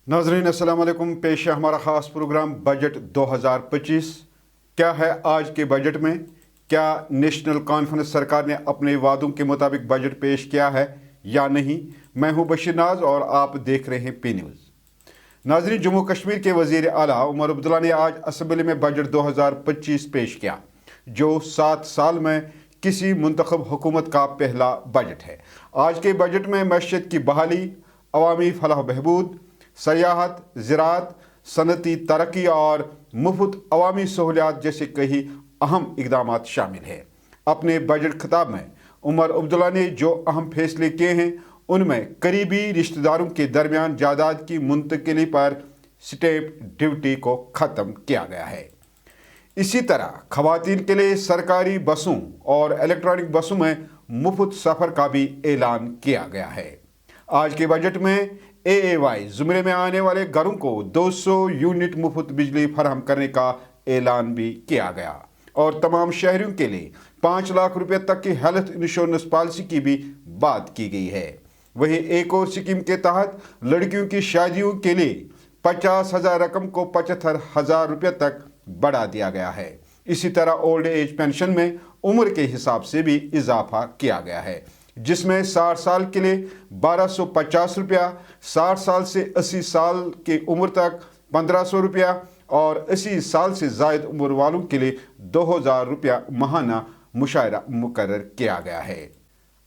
नाज़रीन अस्सलाम वालेकुम। पेश है हमारा ख़ास प्रोग्राम बजट 2025। क्या है आज के बजट में? क्या नेशनल कॉन्फ्रेंस सरकार ने अपने वादों के मुताबिक बजट पेश किया है या नहीं? मैं हूं बशीर नाज और आप देख रहे हैं पी न्यूज़। नाज़रीन, जम्मू कश्मीर के वज़ीर आला उमर अब्दुल्ला ने आज असम्बली में बजट 2025 पेश किया, जो 7 साल में किसी मुंतखब हुकूमत का पहला बजट है। आज के बजट में मईशत की बहाली, अवामी फलाह बहबूद, सयाहत, ज़राअत, सनती तरक्की और मुफ्त अवामी सहूलियात जैसे कई अहम इकदाम शामिल हैं। अपने बजट खिताब में उमर अब्दुल्ला ने जो अहम फैसले किए हैं उनमें करीबी रिश्तेदारों के दरमियान जायदाद की मुंतकिली पर स्टैंप ड्यूटी को ख़त्म किया गया है। इसी तरह खवातीन के लिए सरकारी बसों और इलेक्ट्रॉनिक बसों में मुफ्त सफ़र का भी ऐलान किया गया है। आज के बजट में AAY ज़ुमरे में आने वाले घरों को 200 यूनिट मुफ्त बिजली फराहम करने का ऐलान भी किया गया और तमाम शहरियों के लिए 5 लाख रुपए तक की हेल्थ इंश्योरेंस पॉलिसी की भी बात की गई है। वहीं एक और स्कीम के तहत लड़कियों की शादियों के लिए 50,000 रकम को 75,000 रुपये तक बढ़ा दिया गया है। इसी तरह ओल्ड एज पेंशन में उम्र के हिसाब से भी इजाफा किया गया है, जिसमें 60 साल के लिए 1250 रुपया, 60 साल से 80 साल की उम्र तक 1500 रुपया और 80 साल से ज़ायद उम्र वालों के लिए 2000 रुपया माहाना मुशायरा मुकर्रर किया गया है।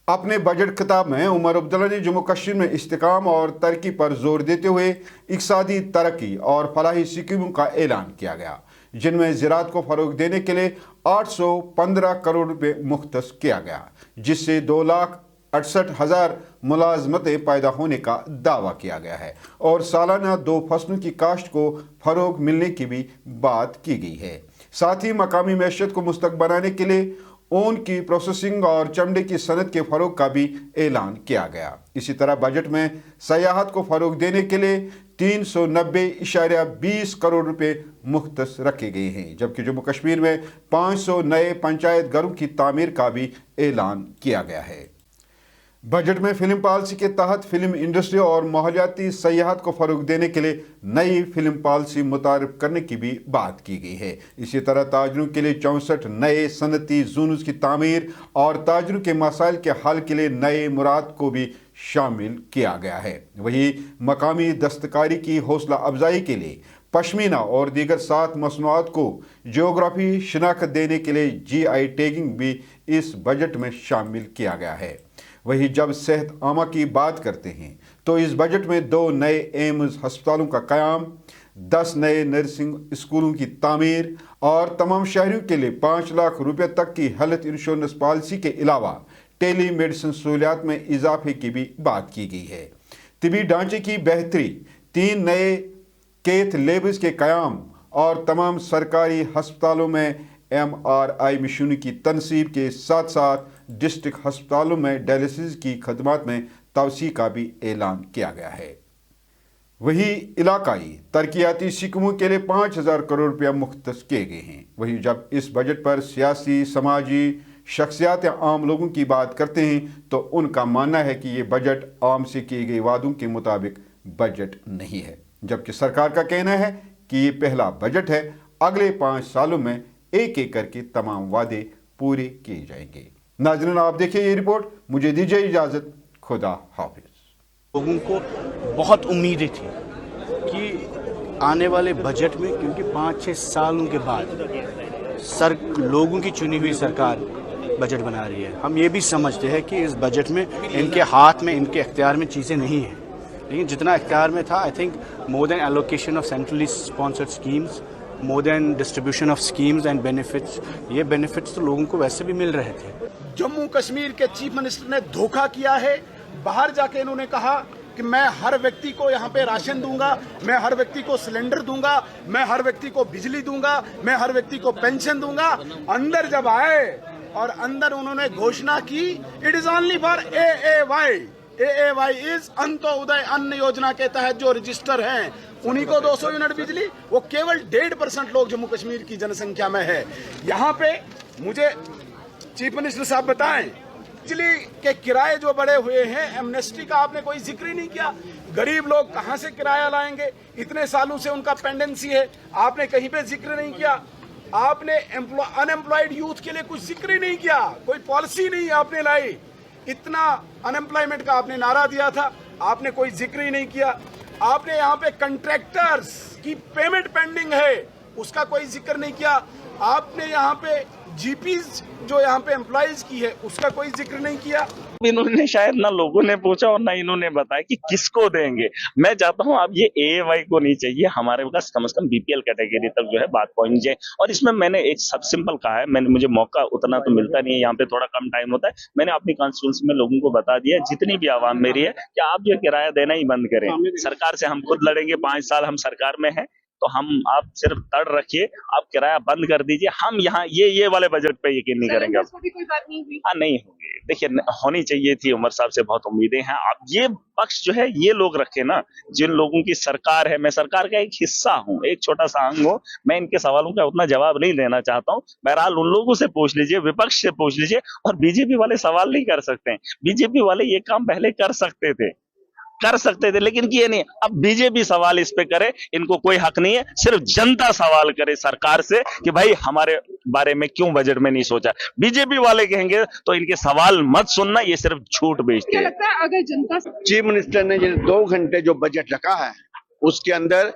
अपने बजट खिताब में उमर अब्दुल्ला ने जम्मू कश्मीर में इस्तेकाम और तरक्की पर जोर देते हुए इक़्तिसादी तरक्की और फलाही स्कीमों का ऐलान किया गया, जिनमें ज़राअत को फ़रोग़ देने के लिए 815 करोड़ रुपये मुख्तस किया गया, जिससे 2,68,000 मुलाजमतें पैदा होने का दावा किया गया है और सालाना 2 फसलों की काश्त को फ़रोग़ मिलने की भी बात की गई है। साथ ही मकामी मैशत को मुस्तक बनाने के लिए ऊन की प्रोसेसिंग और चमड़े की सनत के फ़रोग़ का भी ऐलान किया गया। इसी तरह बजट में सयाहत को फ़रोग़ देने के लिए 390.20 करोड़ रुपए मुख्तस रखे गए हैं, जबकि जम्मू कश्मीर में 500 नए पंचायत घरों की तामीर का भी ऐलान किया गया है। बजट में फिल्म पॉलिसी के तहत फिल्म इंडस्ट्री और माहौलियाती सयाहत को फ़रोग़ देने के लिए नई फिल्म पॉलिसी मुतारिफ करने की भी बात की गई है। इसी तरह ताजरों के लिए 64 नए सनती जोन्स की तामीर और ताजरों के मसाइल के हल के लिए नए मुराद को भी शामिल किया गया है। वहीं मकामी दस्तकारी की हौसला अफजाई के लिए पश्मीना और दीगर 7 मसनूआत को जियोग्राफी शिनाख्त देने के लिए GI टैगिंग भी इस बजट में शामिल किया गया है। वहीं जब सेहत आमा की बात करते हैं तो इस बजट में 2 नए एम्स अस्पतालों का क़याम, 10 नए नर्सिंग स्कूलों की तामीर और तमाम शहरियों के लिए 5 लाख रुपये तक की हेल्थ इंश्योरेंस पॉलिसी के अलावा टेली मेडिसिन सहूलियात में इजाफे की भी बात की गई है। तिबी ढांचे की बेहतरी, 3 नए कैथ लेब्स के क़याम और तमाम सरकारी अस्पतालों में MRI मशीनों की तनसीब के साथ साथ डिस्ट्रिक्ट अस्पतालों में डायलिसिस की खदमात में तवसी का भी ऐलान किया गया है। वहीं इलाकाई तरक्याती स्कीमों के लिए 5,000 करोड़ रुपया मुख्तस किए गए हैं। वहीं जब इस बजट पर सियासी, समाजी शख्सियात या आम लोगों की बात करते हैं तो उनका मानना है कि ये बजट आम से किए गए वादों के मुताबिक बजट नहीं है, जबकि सरकार का कहना है कि ये पहला बजट है। अगले 5 सालों में एक एक करके तमाम वादे पूरे किए जाएंगे। नाज़रीन, आप देखिए ये रिपोर्ट। मुझे दीजिए इजाज़त। खुदा हाफिज। लोगों को बहुत उम्मीदें थी कि आने वाले बजट में, क्योंकि 5-6 सालों के बाद लोगों की चुनी हुई सरकार बजट बना रही है। हम ये भी समझते हैं कि इस बजट में इनके हाथ में, इनके इख्तियार में चीज़ें नहीं हैं, लेकिन जितना इख्तियार में था, I think more than allocation of centrally sponsored schemes, more than distribution of schemes and benefits, ये बेनिफिट्स तो लोगों को वैसे भी मिल रहे थे। जम्मू कश्मीर के चीफ मिनिस्टर ने धोखा किया है। बाहर जाके इन्होंने कहा कि मैं हर व्यक्ति को यहाँ पे राशन दूंगा, मैं हर व्यक्ति को सिलेंडर दूंगा, मैं हर व्यक्ति को बिजली दूंगा, मैं हर व्यक्ति को पेंशन दूंगा। अंदर जब आए और अंदर उन्होंने घोषणा की, it is only for AAY। AAY is Antyodaya अन्न योजना के तहत जो रजिस्टर हैं उन्हीं को 200 यूनिट बिजली। वो केवल 1.5% लोग जम्मू कश्मीर की जनसंख्या में है। यहाँ पे मुझे चीफ मिनिस्टर साहब बताएं बिजली के किराए जो बढ़े हुए हैं, एमनेस्टी का आपने कोई जिक्र ही नहीं किया। गरीब लोग कहां से किराया लाएंगे? इतने सालों से उनका पेंडेंसी है, आपने कहीं पे जिक्र नहीं किया। आपने अनएम्प्लॉयड यूथ के लिए कुछ जिक्र ही नहीं किया, कोई पॉलिसी नहीं आपने लाई। इतना अनएम्प्लॉयमेंट का आपने नारा दिया था, आपने कोई जिक्र ही नहीं किया। आपने यहाँ पे कंट्रैक्टर्स की पेमेंट पेंडिंग है, उसका कोई जिक्र नहीं किया। आपने यहाँ पे जीपीज जो यहाँ पे एम्प्लॉइज की है, उसका कोई जिक्र नहीं किया। इन्होंने शायद ना लोगों ने पूछा और ना इन्होंने बताया कि किसको देंगे। मैं चाहता हूं अब ये एएवाई को नहीं चाहिए, हमारे पास कम से कम बीपीएल कैटेगरी तक जो है बात पहुंच जाए। और इसमें मैंने एक सब सिंपल कहा है, मुझे मौका उतना तो मिलता नहीं है, यहाँ पे थोड़ा कम टाइम होता है। मैंने अपनी कॉन्स्टिट्यूंसी में लोगों को बता दिया, जितनी भी आवाम मेरी है, कि आप जो किराया देना ही बंद करें। सरकार से हम खुद लड़ेंगे, 5 साल हम सरकार में हैं, तो आप सिर्फ तड़ रखिए, आप किराया बंद कर दीजिए। हम यहाँ ये वाले बजट पे यकीन नहीं करेंगे। अब कोई बात नहीं हुई। हाँ, नहीं होगी। देखिए, होनी चाहिए थी, उमर साहब से बहुत उम्मीदें हैं। अब ये पक्ष जो है ये लोग रखे ना, जिन लोगों की सरकार है, मैं सरकार का एक हिस्सा हूँ, एक छोटा सा अंग हूँ, मैं इनके सवालों का उतना जवाब नहीं देना चाहता हूँ। बहरहाल उन लोगों से पूछ लीजिए, विपक्ष से पूछ लीजिए। और बीजेपी वाले सवाल नहीं कर सकते हैं, बीजेपी वाले ये काम पहले कर सकते थे लेकिन किए नहीं। अब बीजेपी सवाल इस पे करे, इनको कोई हक नहीं है, सिर्फ जनता सवाल करे सरकार से कि भाई हमारे बारे में क्यों बजट में नहीं सोचा। बीजेपी वाले कहेंगे तो इनके सवाल मत सुनना, ये सिर्फ झूठ बेचते क्या हैं। लगता है अगर जनता चीफ मिनिस्टर ने जो 2 घंटे जो बजट रखा है, उसके अंदर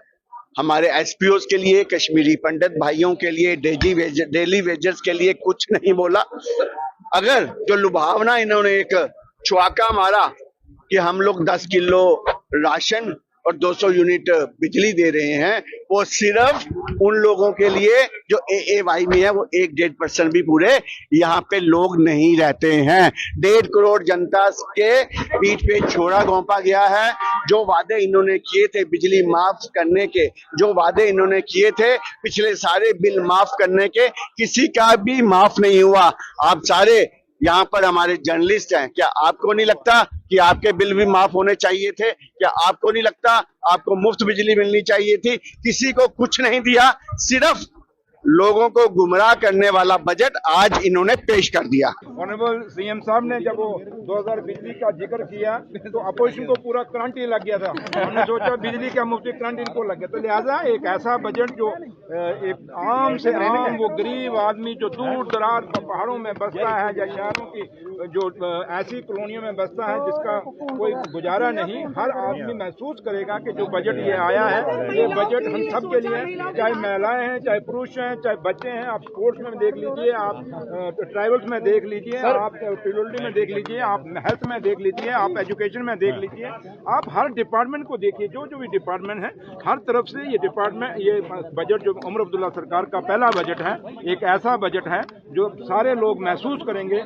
हमारे एसपीओस के लिए, कश्मीरी पंडित भाइयों के लिए, डेली वेजर्स के लिए कुछ नहीं बोला। अगर जो लुभावना इन्होंने एक चौका मारा कि हम लोग 10 किलो राशन और 200 यूनिट बिजली दे रहे हैं, वो सिर्फ उन लोगों के लिए जो एएवाई में है, वो 1-1.5% भी पूरे यहाँ पे लोग नहीं रहते हैं। 1.5 करोड़ जनता के पीठ पे छोड़ा घोंपा गया है। जो वादे इन्होंने किए थे बिजली माफ करने के, जो वादे इन्होंने किए थे पिछले सारे बिल माफ करने के, किसी का भी माफ नहीं हुआ। आप सारे यहाँ पर हमारे जर्नलिस्ट हैं, क्या आपको नहीं लगता कि आपके बिल भी माफ होने चाहिए थे? क्या आपको नहीं लगता आपको मुफ्त बिजली मिलनी चाहिए थी? किसी को कुछ नहीं दिया, सिर्फ लोगों को गुमराह करने वाला बजट आज इन्होंने पेश कर दिया। ऑनरेबल सीएम साहब ने जब वो 2000 बिजली का जिक्र किया तो अपोजिशन को पूरा करंट ही लग गया था। हमने सोचा बिजली का मुफ्त करंट इनको लग गया, तो लिहाजा एक ऐसा बजट जो एक आम से आम वो गरीब आदमी जो दूर दराज पहाड़ों में बसता है या शहरों की जो ऐसी कॉलोनियों में बसता है जिसका कोई गुजारा नहीं, हर आदमी महसूस करेगा कि जो बजट ये आया है, ये बजट हम सब के लिए, चाहे महिलाएं हैं, चाहे पुरुष हैं, चाहे बच्चे हैं। आप स्पोर्ट्स में देख लीजिए, आप ट्राइबल्स में देख लीजिए, आप पीडब्ल्यूडी में देख लीजिए, आप हेल्थ में देख लीजिए, आप एजुकेशन में देख लीजिए, आप हर डिपार्टमेंट को देखिए। जो भी डिपार्टमेंट है, हर तरफ से ये डिपार्टमेंट, ये बजट जो उमर अब्दुल्ला सरकार का पहला बजट है, एक ऐसा बजट है जो सारे लोग महसूस करेंगे।